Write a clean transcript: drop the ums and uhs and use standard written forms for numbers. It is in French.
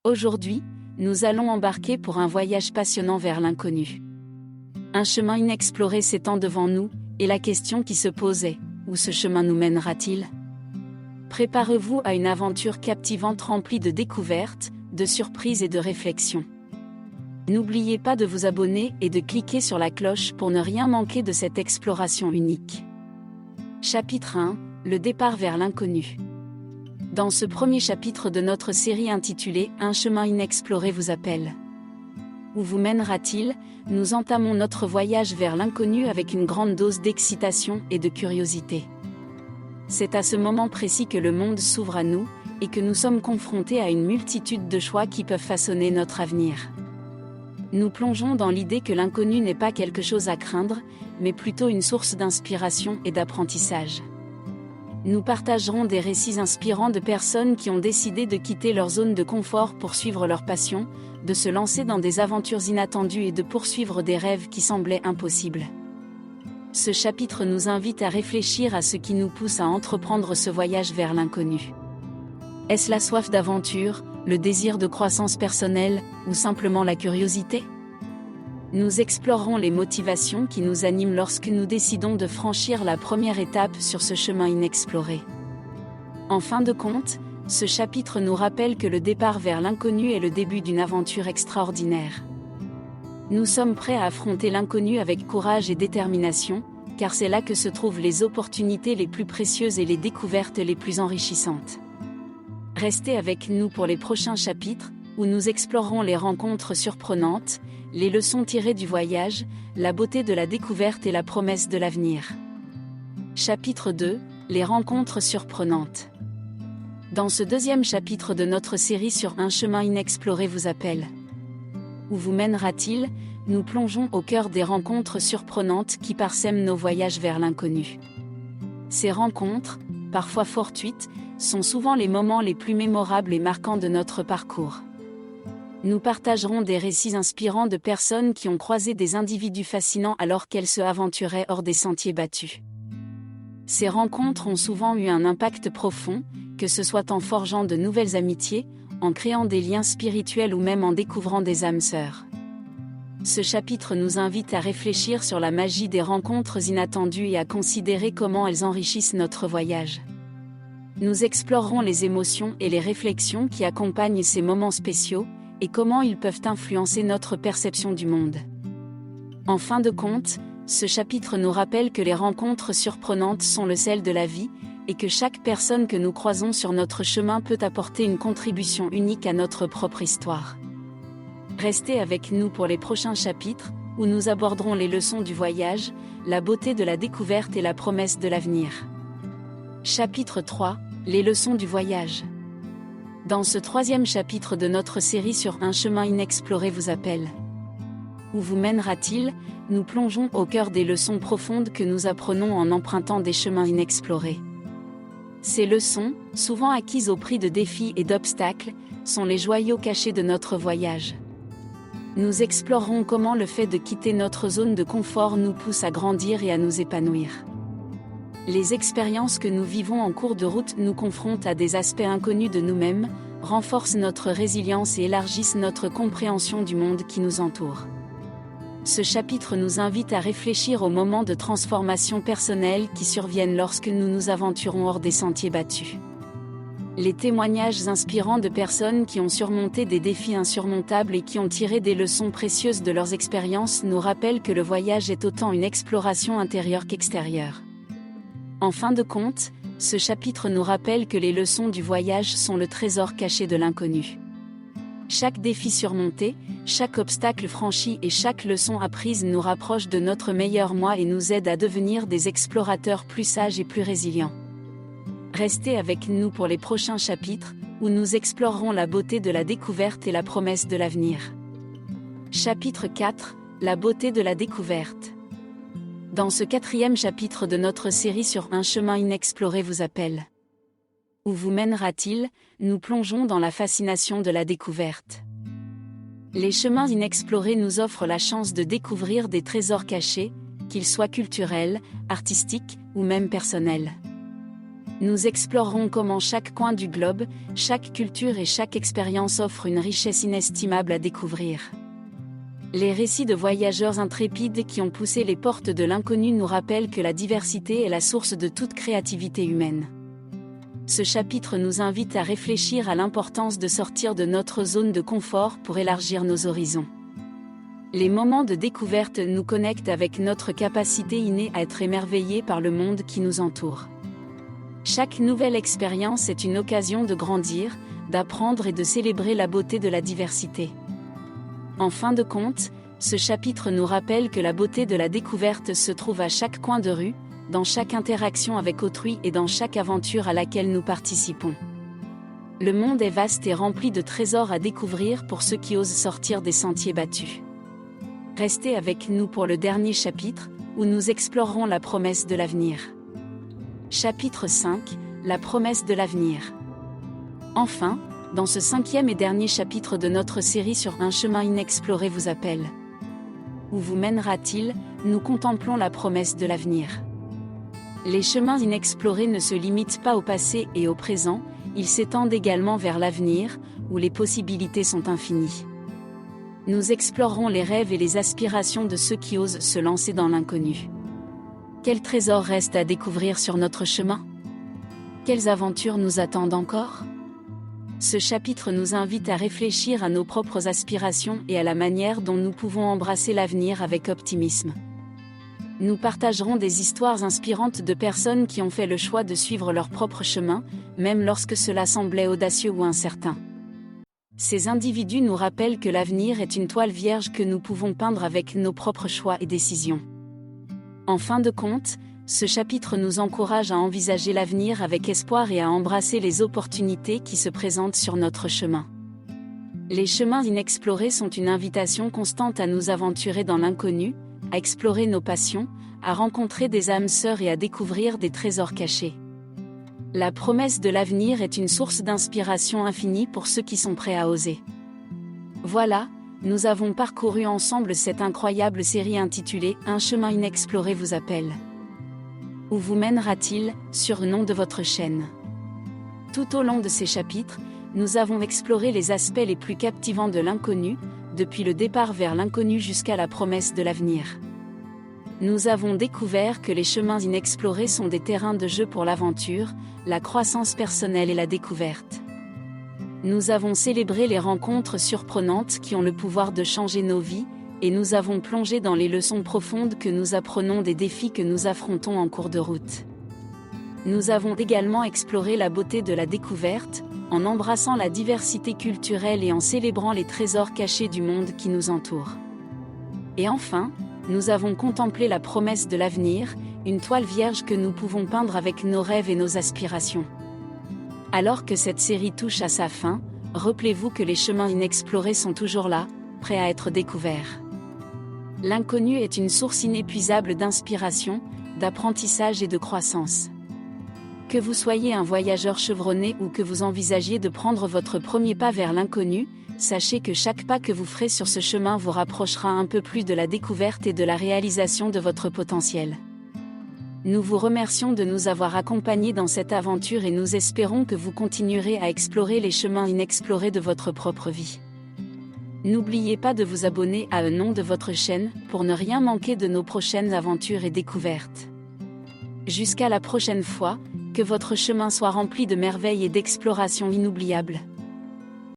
Aujourd'hui, nous allons embarquer pour un voyage passionnant vers l'inconnu. Un chemin inexploré s'étend devant nous, et la question qui se pose est, où ce chemin nous mènera-t-il ? Préparez-vous à une aventure captivante remplie de découvertes, de surprises et de réflexions. N'oubliez pas de vous abonner et de cliquer sur la cloche pour ne rien manquer de cette exploration unique. Chapitre 1 : Le départ vers l'inconnu. Dans ce premier chapitre de notre série intitulée « Un chemin inexploré vous appelle ». Où vous mènera-t-il ? Nous entamons notre voyage vers l'inconnu avec une grande dose d'excitation et de curiosité. C'est à ce moment précis que le monde s'ouvre à nous, et que nous sommes confrontés à une multitude de choix qui peuvent façonner notre avenir. Nous plongeons dans l'idée que l'inconnu n'est pas quelque chose à craindre, mais plutôt une source d'inspiration et d'apprentissage. Nous partagerons des récits inspirants de personnes qui ont décidé de quitter leur zone de confort pour suivre leur passion, de se lancer dans des aventures inattendues et de poursuivre des rêves qui semblaient impossibles. Ce chapitre nous invite à réfléchir à ce qui nous pousse à entreprendre ce voyage vers l'inconnu. Est-ce la soif d'aventure, le désir de croissance personnelle, ou simplement la curiosité ? Nous explorerons les motivations qui nous animent lorsque nous décidons de franchir la première étape sur ce chemin inexploré. En fin de compte, ce chapitre nous rappelle que le départ vers l'inconnu est le début d'une aventure extraordinaire. Nous sommes prêts à affronter l'inconnu avec courage et détermination, car c'est là que se trouvent les opportunités les plus précieuses et les découvertes les plus enrichissantes. Restez avec nous pour les prochains chapitres, où nous explorerons les rencontres surprenantes, les leçons tirées du voyage, la beauté de la découverte et la promesse de l'avenir. Chapitre 2 : Les rencontres surprenantes. Dans ce deuxième chapitre de notre série sur Un chemin inexploré vous appelle. Où vous mènera-t-il ? Nous plongeons au cœur des rencontres surprenantes qui parsèment nos voyages vers l'inconnu. Ces rencontres, parfois fortuites, sont souvent les moments les plus mémorables et marquants de notre parcours. Nous partagerons des récits inspirants de personnes qui ont croisé des individus fascinants alors qu'elles se aventuraient hors des sentiers battus. Ces rencontres ont souvent eu un impact profond, que ce soit en forgeant de nouvelles amitiés, en créant des liens spirituels ou même en découvrant des âmes sœurs. Ce chapitre nous invite à réfléchir sur la magie des rencontres inattendues et à considérer comment elles enrichissent notre voyage. Nous explorerons les émotions et les réflexions qui accompagnent ces moments spéciaux, et comment ils peuvent influencer notre perception du monde. En fin de compte, ce chapitre nous rappelle que les rencontres surprenantes sont le sel de la vie, et que chaque personne que nous croisons sur notre chemin peut apporter une contribution unique à notre propre histoire. Restez avec nous pour les prochains chapitres, où nous aborderons les leçons du voyage, la beauté de la découverte et la promesse de l'avenir. Chapitre 3 : Les leçons du voyage. Dans ce troisième chapitre de notre série sur Un chemin inexploré vous appelle. Où vous mènera-t-il ? Nous plongeons au cœur des leçons profondes que nous apprenons en empruntant des chemins inexplorés. Ces leçons, souvent acquises au prix de défis et d'obstacles, sont les joyaux cachés de notre voyage. Nous explorerons comment le fait de quitter notre zone de confort nous pousse à grandir et à nous épanouir. Les expériences que nous vivons en cours de route nous confrontent à des aspects inconnus de nous-mêmes, renforcent notre résilience et élargissent notre compréhension du monde qui nous entoure. Ce chapitre nous invite à réfléchir aux moments de transformation personnelle qui surviennent lorsque nous nous aventurons hors des sentiers battus. Les témoignages inspirants de personnes qui ont surmonté des défis insurmontables et qui ont tiré des leçons précieuses de leurs expériences nous rappellent que le voyage est autant une exploration intérieure qu'extérieure. En fin de compte, ce chapitre nous rappelle que les leçons du voyage sont le trésor caché de l'inconnu. Chaque défi surmonté, chaque obstacle franchi et chaque leçon apprise nous rapproche de notre meilleur moi et nous aide à devenir des explorateurs plus sages et plus résilients. Restez avec nous pour les prochains chapitres, où nous explorerons la beauté de la découverte et la promesse de l'avenir. Chapitre 4 : La beauté de la découverte. Dans ce quatrième chapitre de notre série sur Un chemin inexploré vous appelle. Où vous mènera-t-il ? Nous plongeons dans la fascination de la découverte. Les chemins inexplorés nous offrent la chance de découvrir des trésors cachés, qu'ils soient culturels, artistiques ou même personnels. Nous explorerons comment chaque coin du globe, chaque culture et chaque expérience offrent une richesse inestimable à découvrir. Les récits de voyageurs intrépides qui ont poussé les portes de l'inconnu nous rappellent que la diversité est la source de toute créativité humaine. Ce chapitre nous invite à réfléchir à l'importance de sortir de notre zone de confort pour élargir nos horizons. Les moments de découverte nous connectent avec notre capacité innée à être émerveillés par le monde qui nous entoure. Chaque nouvelle expérience est une occasion de grandir, d'apprendre et de célébrer la beauté de la diversité. En fin de compte, ce chapitre nous rappelle que la beauté de la découverte se trouve à chaque coin de rue, dans chaque interaction avec autrui et dans chaque aventure à laquelle nous participons. Le monde est vaste et rempli de trésors à découvrir pour ceux qui osent sortir des sentiers battus. Restez avec nous pour le dernier chapitre, où nous explorerons la promesse de l'avenir. Chapitre 5, la promesse de l'avenir. Enfin, dans ce 5e et dernier chapitre de notre série sur un chemin inexploré vous appelle. Où vous mènera-t-il? Nous contemplons la promesse de l'avenir. Les chemins inexplorés ne se limitent pas au passé et au présent, ils s'étendent également vers l'avenir, où les possibilités sont infinies. Nous explorerons les rêves et les aspirations de ceux qui osent se lancer dans l'inconnu. Quels trésors restent à découvrir sur notre chemin? Quelles aventures nous attendent encore? Ce chapitre nous invite à réfléchir à nos propres aspirations et à la manière dont nous pouvons embrasser l'avenir avec optimisme. Nous partagerons des histoires inspirantes de personnes qui ont fait le choix de suivre leur propre chemin, même lorsque cela semblait audacieux ou incertain. Ces individus nous rappellent que l'avenir est une toile vierge que nous pouvons peindre avec nos propres choix et décisions. En fin de compte, ce chapitre nous encourage à envisager l'avenir avec espoir et à embrasser les opportunités qui se présentent sur notre chemin. Les chemins inexplorés sont une invitation constante à nous aventurer dans l'inconnu, à explorer nos passions, à rencontrer des âmes sœurs et à découvrir des trésors cachés. La promesse de l'avenir est une source d'inspiration infinie pour ceux qui sont prêts à oser. Voilà, nous avons parcouru ensemble cette incroyable série intitulée « Un chemin inexploré vous appelle ». Où vous mènera-t-il, sur le nom de votre chaîne? Tout au long de ces chapitres, nous avons exploré les aspects les plus captivants de l'inconnu, depuis le départ vers l'inconnu jusqu'à la promesse de l'avenir. Nous avons découvert que les chemins inexplorés sont des terrains de jeu pour l'aventure, la croissance personnelle et la découverte. Nous avons célébré les rencontres surprenantes qui ont le pouvoir de changer nos vies, et nous avons plongé dans les leçons profondes que nous apprenons des défis que nous affrontons en cours de route. Nous avons également exploré la beauté de la découverte, en embrassant la diversité culturelle et en célébrant les trésors cachés du monde qui nous entoure. Et enfin, nous avons contemplé la promesse de l'avenir, une toile vierge que nous pouvons peindre avec nos rêves et nos aspirations. Alors que cette série touche à sa fin, rappelez-vous que les chemins inexplorés sont toujours là, prêts à être découverts. L'inconnu est une source inépuisable d'inspiration, d'apprentissage et de croissance. Que vous soyez un voyageur chevronné ou que vous envisagiez de prendre votre premier pas vers l'inconnu, sachez que chaque pas que vous ferez sur ce chemin vous rapprochera un peu plus de la découverte et de la réalisation de votre potentiel. Nous vous remercions de nous avoir accompagnés dans cette aventure et nous espérons que vous continuerez à explorer les chemins inexplorés de votre propre vie. N'oubliez pas de vous abonner à un nom de votre chaîne pour ne rien manquer de nos prochaines aventures et découvertes. Jusqu'à la prochaine fois, que votre chemin soit rempli de merveilles et d'explorations inoubliables.